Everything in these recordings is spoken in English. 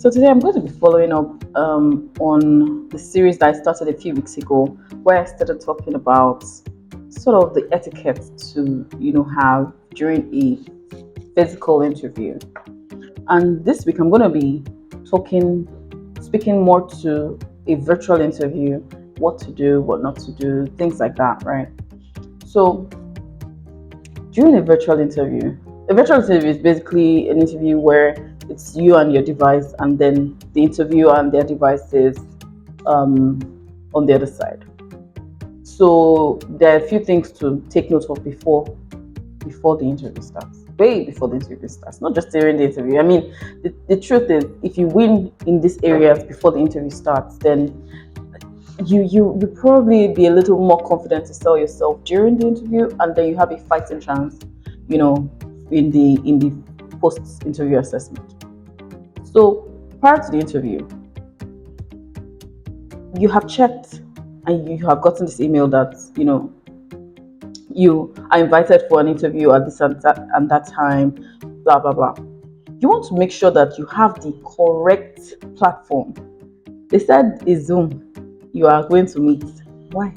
So today I'm going to be following up on the series that I started a few weeks ago, where I started talking about sort of the etiquette to have during a physical interview. And this week I'm going to be speaking more to a virtual interview, what to do, what not to do, things like that, right? So during a virtual interview is basically an interview where it's you and your device, and then the interviewer and their devices um, on the other side. So there are a few things to take note of before the interview starts. Way before the interview starts, not just during the interview. I mean, the truth is, if you win in these areas before the interview starts, then you probably be a little more confident to sell yourself during the interview, and then you have a fighting chance, you know, in the post interview assessment. So prior to the interview, you have checked and you have gotten this email that you are invited for an interview at this and that time, blah blah blah. You want to make sure that you have the correct platform. They said is Zoom you are going to meet. Why?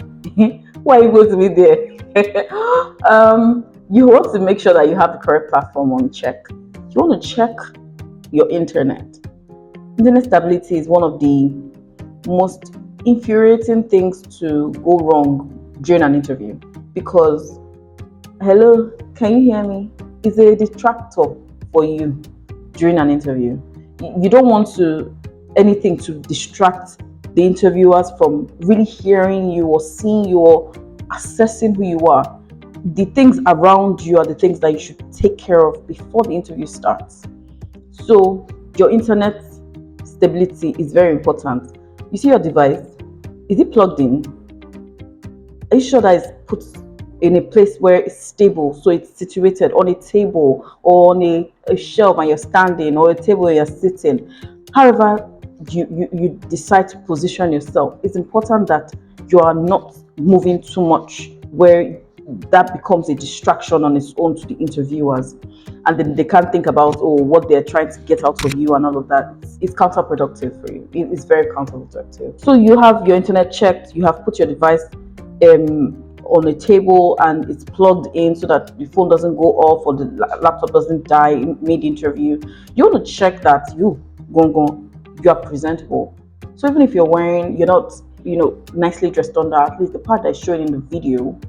Why are you going to meet there? You want to make sure that you have the correct platform on check. You want to check your internet. Internet stability is one of the most infuriating things to go wrong during an interview, because hello, can you hear me? Is a distractor for you during an interview. You don't want anything to distract the interviewers from really hearing you or seeing you or assessing who you are. The things around you are the things that you should take care of before the interview starts. So your internet stability is very important. You see your device, is it plugged in? Are you sure that it's put in a place where it's stable, so it's situated on a table or on a shelf and you're standing, or a table where you're sitting? However you decide to position yourself, it's important that you are not moving too much where that becomes a distraction on its own to the interviewers, and then they can't think about what they're trying to get out of you and all of that. It's counterproductive for you. It's very counterproductive. So you have your internet checked, you have put your device on a table and it's plugged in so that the phone doesn't go off or the laptop doesn't die mid-interview. You want to check that you are presentable. So even if you're not nicely dressed under, at least the part that's shown in the video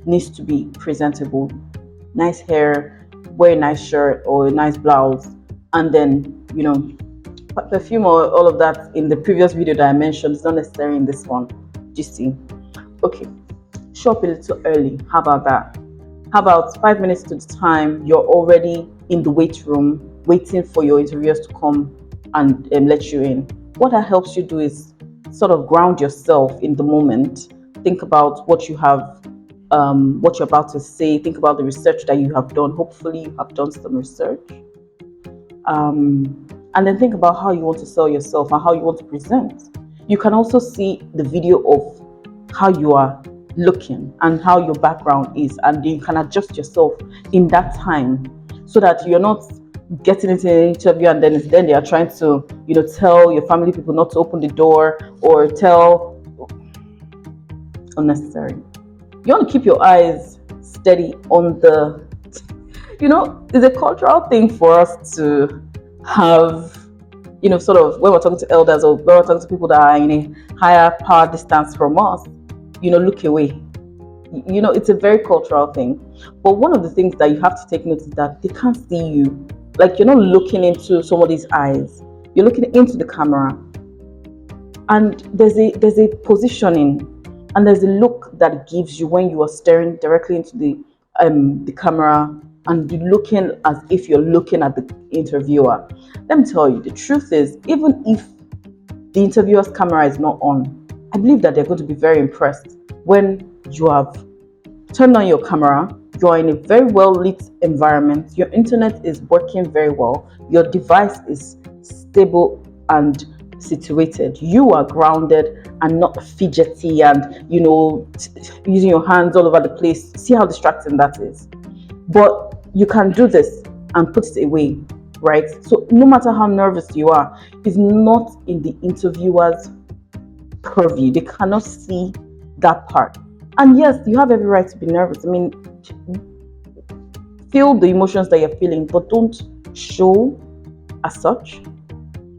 needs to be presentable. Nice hair, wear a nice shirt or a nice blouse, and then perfume or all of that in the previous video that I mentioned is not necessary in this one. Do you see? Okay, show up a little early. How about that? How about 5 minutes to the time you're already in the wait room waiting for your interviewers to come and let you in? What that helps you do is sort of ground yourself in the moment. Think about what you have, what you're about to say. Think about the research that you have done. Hopefully you have done some research. And then think about how you want to sell yourself and how you want to present. You can also see the video of how you are looking and how your background is, and you can adjust yourself in that time so that you're not getting into an interview and then they are trying to tell your family people not to open the door or tell unnecessary. You want to keep your eyes steady on the it's a cultural thing for us to have sort of, when we're talking to elders or when we're talking to people that are in a higher power distance from us, look away. It's a very cultural thing. But one of the things that you have to take note is that they can't see you. Like, you're not looking into somebody's eyes. You're looking into the camera. And there's a positioning and there's a look that it gives you when you are staring directly into the camera and looking as if you're looking at the interviewer. Let me tell you, the truth is, even if the interviewer's camera is not on, I believe that they're going to be very impressed when you have turned on your camera, you're in a very well lit environment, your internet is working very well, your device is stable and situated, you are grounded and not fidgety and using your hands all over the place. See how distracting that is? But you can do this and put it away right? So no matter how nervous you are, it's not in the interviewer's purview. They cannot see that part. And yes, you have every right to be nervous. I mean, feel the emotions that you're feeling, but don't show as such,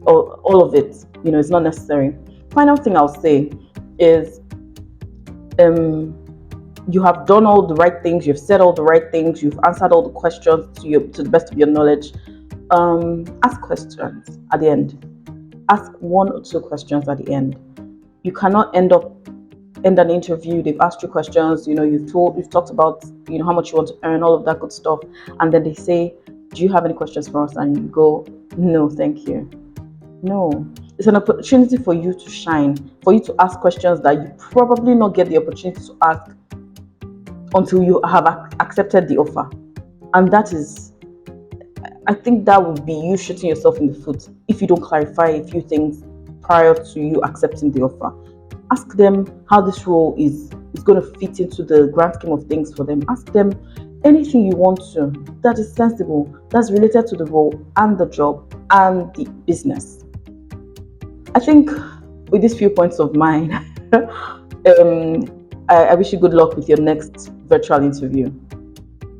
or all of it. It's not necessary. Final thing I'll say is, um, you have done all the right things, you've said all the right things, you've answered all the questions to the best of your knowledge. Ask questions at the end. Ask one or two questions at the end. You cannot end an interview. They've asked you questions. You've talked about how much you want to earn, all of that good stuff, and then they say, "Do you have any questions for us?" And you go, "No, thank you." No, it's an opportunity for you to shine, for you to ask questions that you probably not get the opportunity to ask until you have accepted the offer. And that is, I think that would be you shooting yourself in the foot if you don't clarify a few things prior to you accepting the offer. Ask them how this role is going to fit into the grand scheme of things for them. Ask them anything you want to that is sensible, that's related to the role and the job and the business. I think with these few points of mine, I wish you good luck with your next virtual interview.